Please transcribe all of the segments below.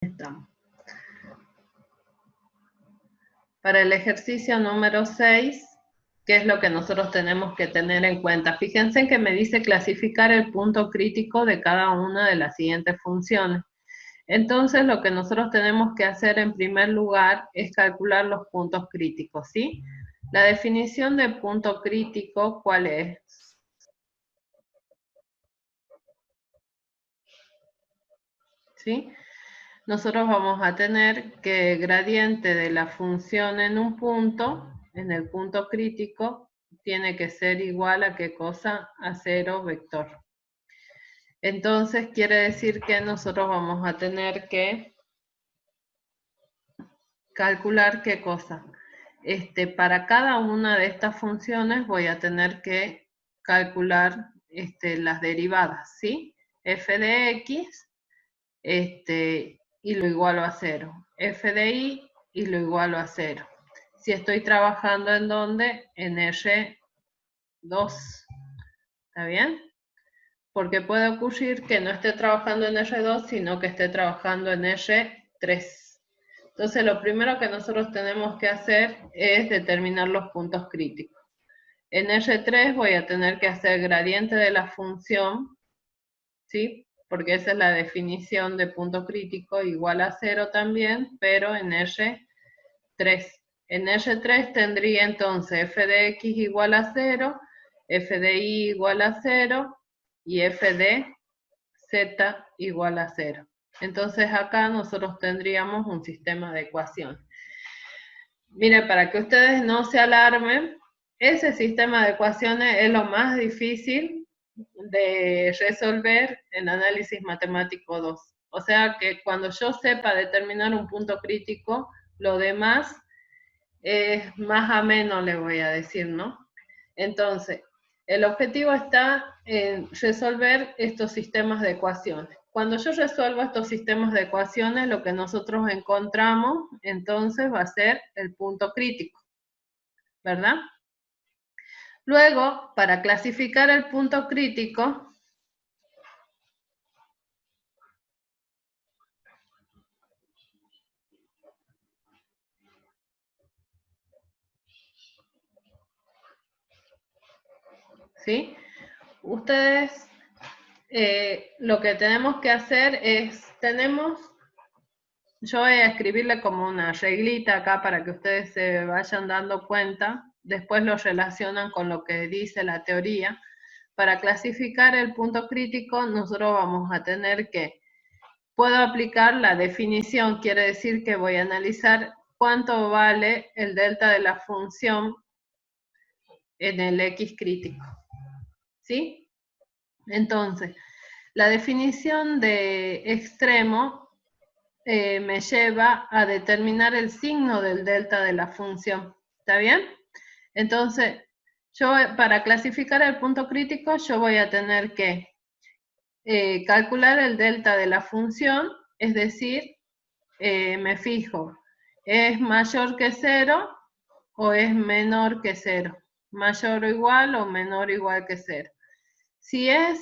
Estamos. Para el ejercicio número 6, ¿qué es lo que nosotros tenemos que tener en cuenta? Fíjense que me dice clasificar el punto crítico de cada una de las siguientes funciones. Entonces, lo que nosotros tenemos que hacer en primer lugar es calcular los puntos críticos, ¿sí? La definición de punto crítico, ¿cuál es? ¿Sí? Nosotros vamos a tener que el gradiente de la función en un punto, en el punto crítico, tiene que ser igual a ¿qué cosa? A 0 vector. Entonces quiere decir que nosotros vamos a tener que calcular ¿qué cosa? Para cada una de estas funciones voy a tener que calcular las derivadas, ¿sí? F de X, y lo igualo a 0. F de Y y lo igualo a 0. Si estoy trabajando en ¿dónde? En R2. ¿Está bien? Porque puede ocurrir que no esté trabajando en R2, sino que esté trabajando en R3. Entonces, lo primero que nosotros tenemos que hacer es determinar los puntos críticos. En R3 voy a tener que hacer gradiente de la función, ¿sí? Porque esa es la definición de punto crítico, igual a 0 también, pero en R3. En R3 tendría entonces f de x igual a 0, f de y igual a 0 y f de z igual a 0. Entonces acá nosotros tendríamos un sistema de ecuaciones. Mire, para que ustedes no se alarmen, ese sistema de ecuaciones es lo más difícil de resolver en análisis matemático 2. O sea que cuando yo sepa determinar un punto crítico, lo demás es más ameno, le voy a decir, ¿no? Entonces, el objetivo está en resolver estos sistemas de ecuaciones. Cuando yo resuelvo estos sistemas de ecuaciones, lo que nosotros encontramos, entonces, va a ser el punto crítico, ¿verdad? Luego, para clasificar el punto crítico, ¿sí? Ustedes, lo que tenemos que hacer es, yo voy a escribirle como una reglita acá para que ustedes se vayan dando cuenta, después lo relacionan con lo que dice la teoría. Para clasificar el punto crítico, nosotros vamos a tener que, puedo aplicar la definición, quiere decir que voy a analizar cuánto vale el delta de la función en el X crítico, ¿sí? Entonces, la definición de extremo me lleva a determinar el signo del delta de la función. ¿Está bien? Entonces, yo para clasificar el punto crítico, yo voy a tener que calcular el delta de la función, es decir, me fijo, ¿es mayor que 0 o es menor que 0? Mayor o igual o menor o igual que 0. Si es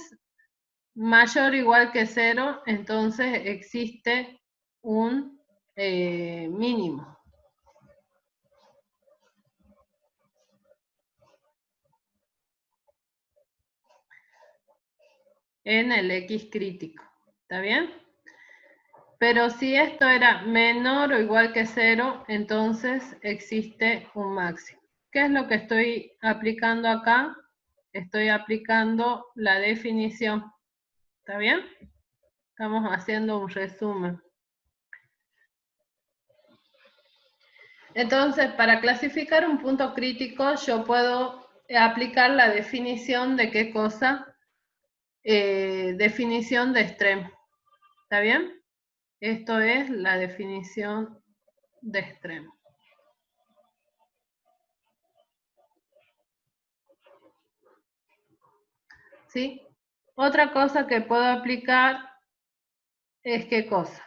mayor o igual que 0, entonces existe un mínimo. En el X crítico. ¿Está bien? Pero si esto era menor o igual que 0, entonces existe un máximo. ¿Qué es lo que estoy aplicando acá? Estoy aplicando la definición. ¿Está bien? Estamos haciendo un resumen. Entonces, para clasificar un punto crítico, yo puedo aplicar la definición de qué cosa, definición de extremo. ¿Está bien? Esto es la definición de extremo. ¿Sí? Otra cosa que puedo aplicar es qué cosa.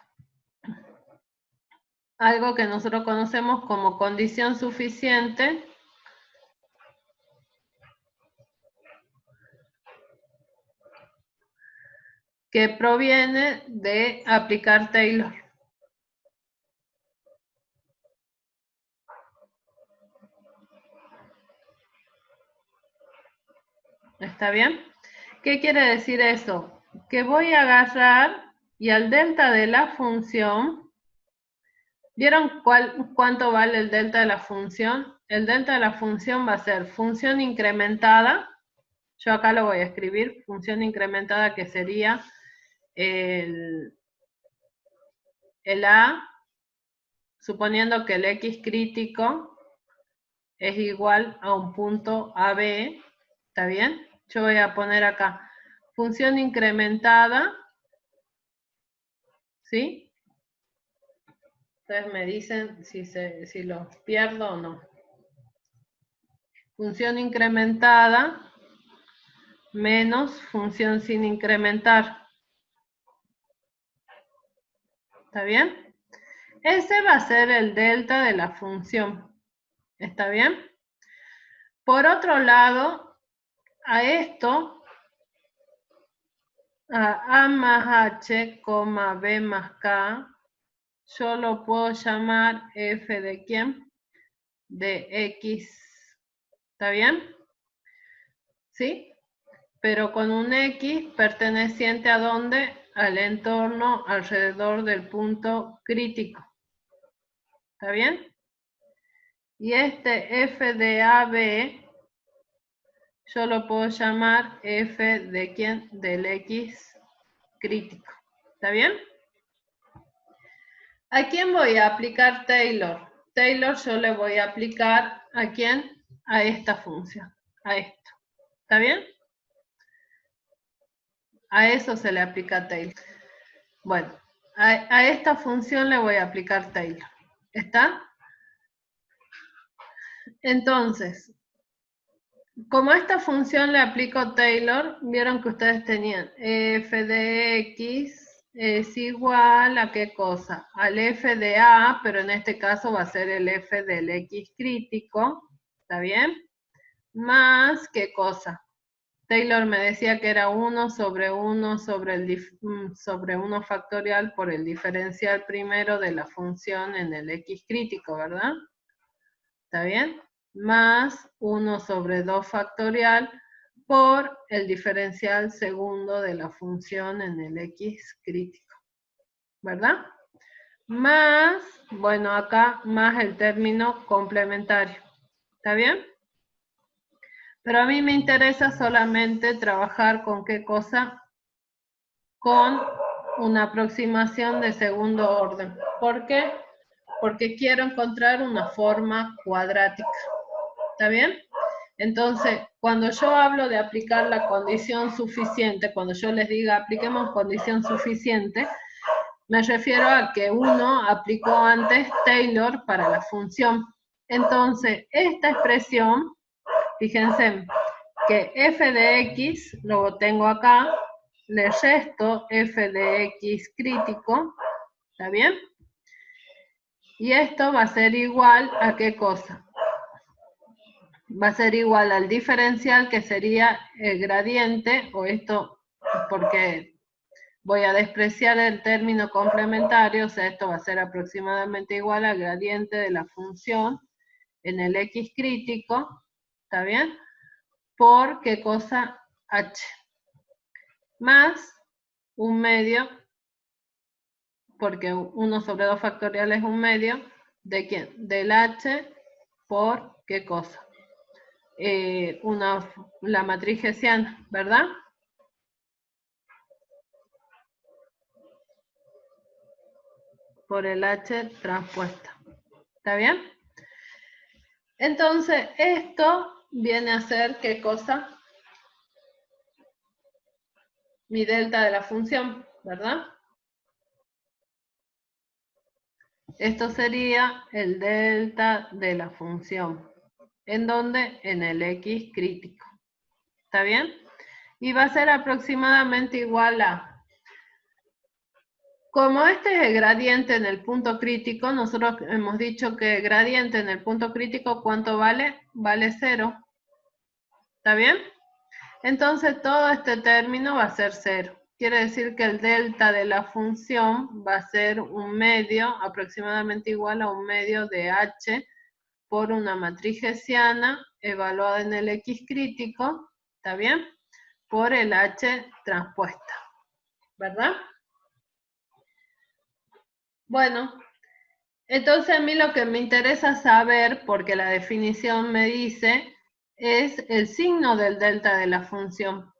Algo que nosotros conocemos como condición suficiente que proviene de aplicar Taylor. ¿Está bien? ¿Qué quiere decir eso? Que voy a agarrar y al delta de la función, ¿vieron cuánto vale el delta de la función? El delta de la función va a ser función incrementada. Yo acá lo voy a escribir, función incrementada, que sería el A, suponiendo que el X crítico es igual a un punto AB, ¿está bien? Yo voy a poner acá función incrementada, ¿sí? Ustedes me dicen si los pierdo o no. Función incrementada menos función sin incrementar. ¿Está bien? Ese va a ser el delta de la función. ¿Está bien? Por otro lado, a esto, a más h, b más k, yo lo puedo llamar f de ¿quién? De x. ¿Está bien? ¿Sí? Pero con un x perteneciente a dónde? Al entorno alrededor del punto crítico. ¿Está bien? Y este f de AB, yo lo puedo llamar f de ¿quién? Del x crítico. ¿Está bien? ¿A quién voy a aplicar Taylor? Taylor yo le voy a aplicar ¿a quién? A esta función, a esto. ¿Está bien? A eso se le aplica Taylor. Bueno, a esta función le voy a aplicar Taylor. ¿Está? Entonces, como a esta función le aplico Taylor, vieron que ustedes tenían f de x es igual a ¿qué cosa? Al f de a, pero en este caso va a ser el f del x crítico, ¿está bien? Más ¿qué cosa? Taylor me decía que era 1 sobre 1 sobre 1 factorial por el diferencial primero de la función en el x crítico, ¿verdad? ¿Está bien? Más 1 sobre 2 factorial por el diferencial segundo de la función en el x crítico, ¿verdad? Más, bueno, acá más el término complementario, ¿está bien? Pero a mí me interesa solamente trabajar con ¿qué cosa? Con una aproximación de segundo orden. ¿Por qué? Porque quiero encontrar una forma cuadrática. ¿Está bien? Entonces, cuando yo hablo de aplicar la condición suficiente, cuando yo les diga apliquemos condición suficiente, me refiero a que uno aplicó antes Taylor para la función. Entonces, esta expresión, fíjense que f de x lo tengo acá, le resto f de x crítico, ¿está bien? Y esto va a ser igual a ¿qué cosa? Va a ser igual al diferencial, que sería el gradiente, o esto porque voy a despreciar el término complementario, o sea, esto va a ser aproximadamente igual al gradiente de la función en el x crítico, ¿está bien? Por ¿qué cosa? H. Más un medio, porque 1 sobre 2 factorial es un medio, ¿de quién? Del h por ¿qué cosa? La matriz hessiana, ¿verdad? Por el H transpuesta. ¿Está bien? Entonces, esto viene a ser ¿qué cosa? Mi delta de la función, ¿verdad? Esto sería el delta de la función. ¿En dónde? En el x crítico. ¿Está bien? Y va a ser aproximadamente igual a... Como este es el gradiente en el punto crítico, nosotros hemos dicho que el gradiente en el punto crítico, ¿cuánto vale? Vale 0. ¿Está bien? Entonces todo este término va a ser 0. Quiere decir que el delta de la función va a ser un medio, aproximadamente igual a un medio de h por una matriz hessiana evaluada en el x crítico. ¿Está bien? por el H transpuesta, ¿verdad? Bueno, entonces a mí lo que me interesa saber, porque la definición me dice, es el signo del delta de la función.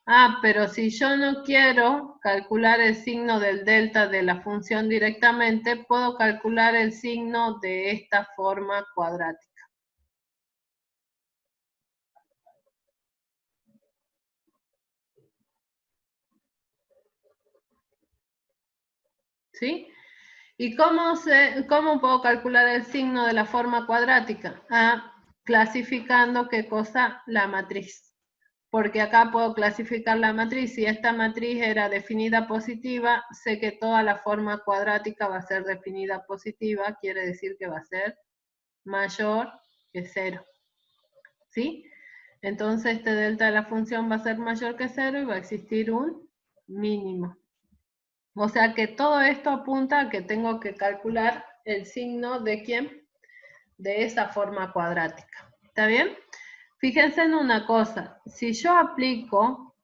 Ah, pero si yo no quiero calcular el signo del delta de la función directamente, puedo calcular el signo de esta forma cuadrática. ¿Sí? ¿Y cómo puedo calcular el signo de la forma cuadrática? Ah, clasificando qué cosa, la matriz. Porque acá puedo clasificar la matriz. Si esta matriz era definida positiva, sé que toda la forma cuadrática va a ser definida positiva, quiere decir que va a ser mayor que 0. ¿Sí? Entonces este delta de la función va a ser mayor que 0 y va a existir un mínimo. O sea que todo esto apunta a que tengo que calcular el signo de ¿quién? De esa forma cuadrática. ¿Está bien? Fíjense en una cosa. Si yo aplico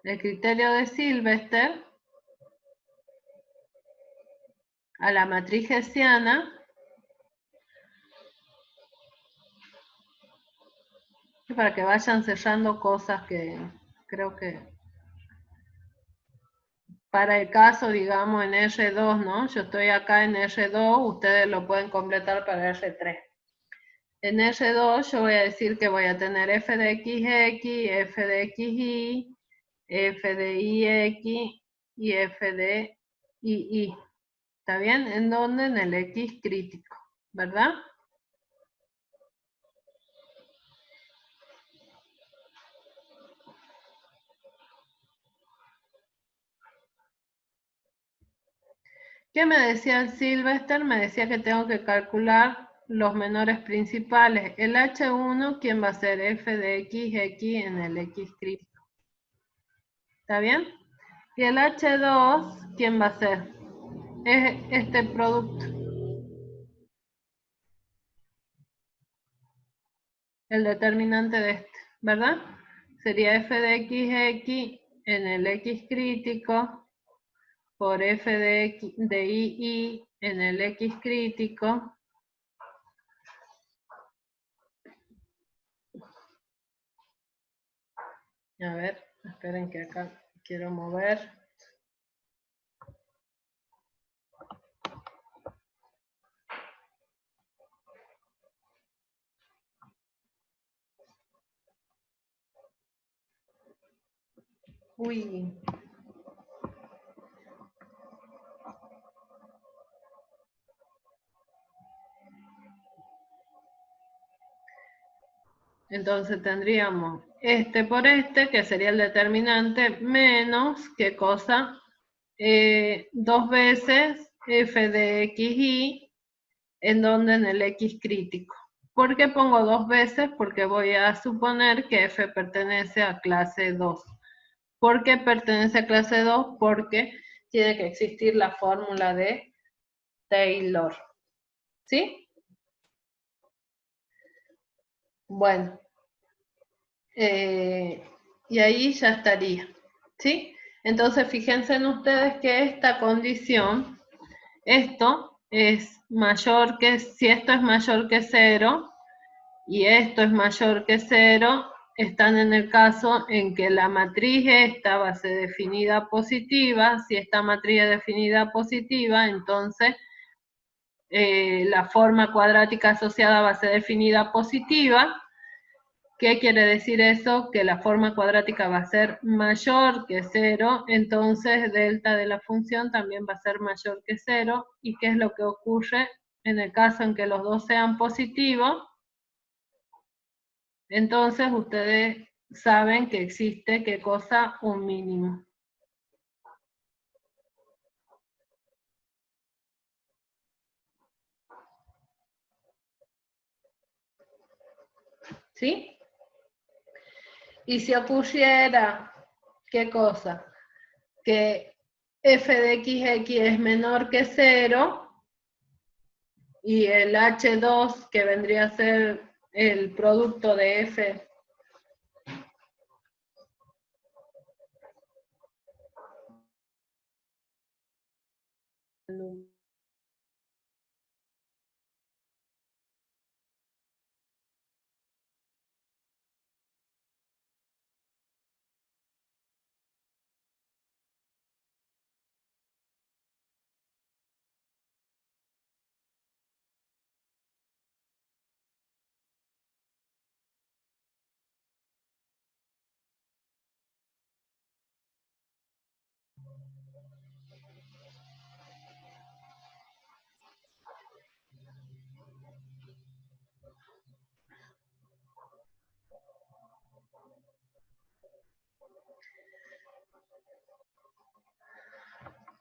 el criterio de Sylvester a la matriz hessiana, para que vayan sellando cosas que creo que para el caso, digamos, en R2, ¿no? Yo estoy acá en R2, ustedes lo pueden completar para R3. En R2 yo voy a decir que voy a tener f de xx, f de xy, f de ix y f de y. ¿Está bien? ¿En dónde? En el x crítico, ¿verdad? ¿Qué me decía el Sylvester? Me decía que tengo que calcular los menores principales. El H1, ¿quién va a ser? F de x en el x crítico. ¿Está bien? Y el H2, ¿quién va a ser? Es este producto. El determinante de este, ¿verdad? Sería f de xx en el x crítico por f de y en el x crítico. A ver, esperen que acá quiero mover. Uy. Entonces tendríamos este por este, que sería el determinante, menos, ¿qué cosa? 2 veces f de xy, en donde en el x crítico. ¿Por qué pongo 2 veces? Porque voy a suponer que f pertenece a clase 2. ¿Por qué pertenece a clase 2? Porque tiene que existir la fórmula de Taylor. ¿Sí? Bueno. Y ahí ya estaría. ¿Sí? Entonces fíjense en ustedes que esta condición, esto es mayor que, si esto es mayor que 0 y esto es mayor que 0, están en el caso en que la matriz esta va a ser definida positiva. Si esta matriz es definida positiva, entonces la forma cuadrática asociada va a ser definida positiva. ¿Qué quiere decir eso? Que la forma cuadrática va a ser mayor que 0, entonces delta de la función también va a ser mayor que 0. ¿Y qué es lo que ocurre en el caso en que los dos sean positivos? Entonces ustedes saben que existe, ¿qué cosa? Un mínimo. ¿Sí? Y si ocurriera, ¿qué cosa? Que f de xx es menor que 0 y el h2, que vendría a ser el producto de F.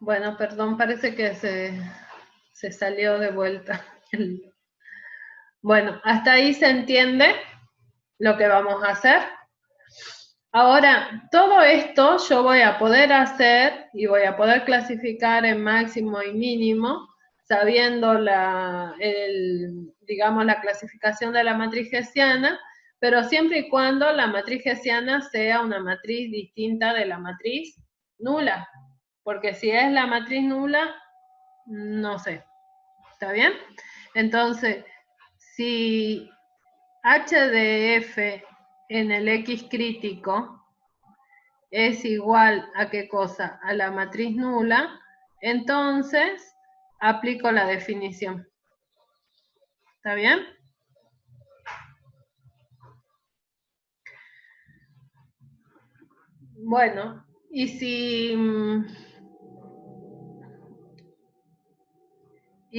Bueno, perdón, parece que se salió de vuelta. Bueno, hasta ahí se entiende lo que vamos a hacer. Ahora, todo esto yo voy a poder hacer y voy a poder clasificar en máximo y mínimo, sabiendo digamos, la clasificación de la matriz hessiana, pero siempre y cuando la matriz hessiana sea una matriz distinta de la matriz nula. Porque si es la matriz nula, no sé. ¿Está bien? Entonces, si h de f en el X crítico es igual a ¿qué cosa? A la matriz nula, entonces aplico la definición. ¿Está bien? Bueno, y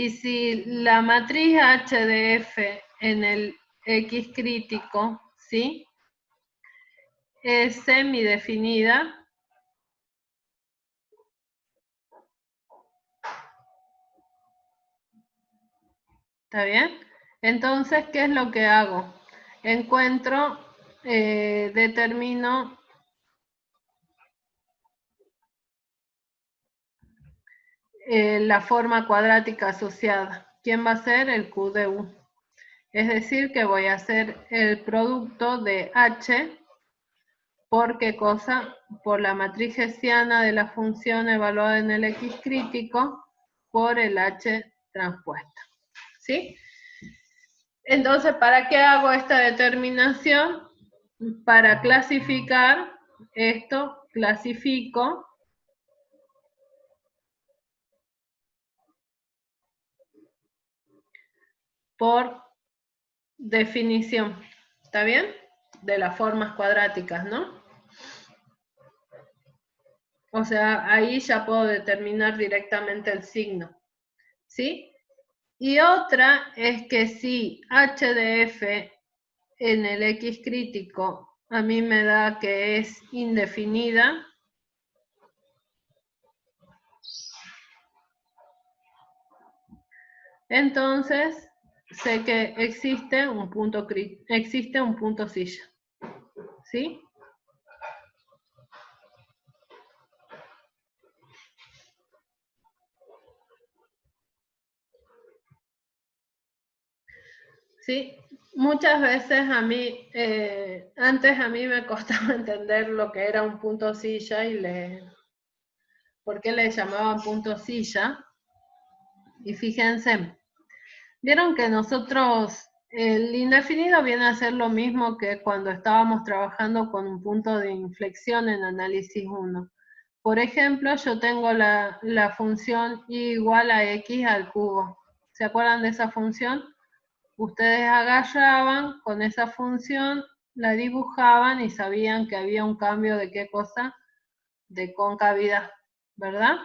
si la matriz H de F en el X crítico, ¿sí?, es semidefinida, ¿está bien? Entonces, ¿qué es lo que hago? Encuentro, determino la forma cuadrática asociada. ¿Quién va a ser? El Q de U. Es decir, que voy a hacer el producto de H, ¿por qué cosa? Por la matriz hessiana de la función evaluada en el X crítico por el H transpuesta. ¿Sí? Entonces, ¿para qué hago esta determinación? Para clasificar esto, clasifico por definición, ¿está bien? De las formas cuadráticas, ¿no? O sea, ahí ya puedo determinar directamente el signo, ¿sí? Y otra es que si h de f en el X crítico a mí me da que es indefinida, entonces sé que existe un punto silla, ¿sí? Sí, muchas veces a mí, antes a mí me costaba entender lo que era un punto silla y por qué le llamaban punto silla. Y fíjense, vieron que nosotros, el indefinido viene a ser lo mismo que cuando estábamos trabajando con un punto de inflexión en análisis 1. Por ejemplo, yo tengo la función y igual a x al cubo. ¿Se acuerdan de esa función? Ustedes agarraban con esa función, la dibujaban y sabían que había un cambio de qué cosa, de concavidad, ¿verdad?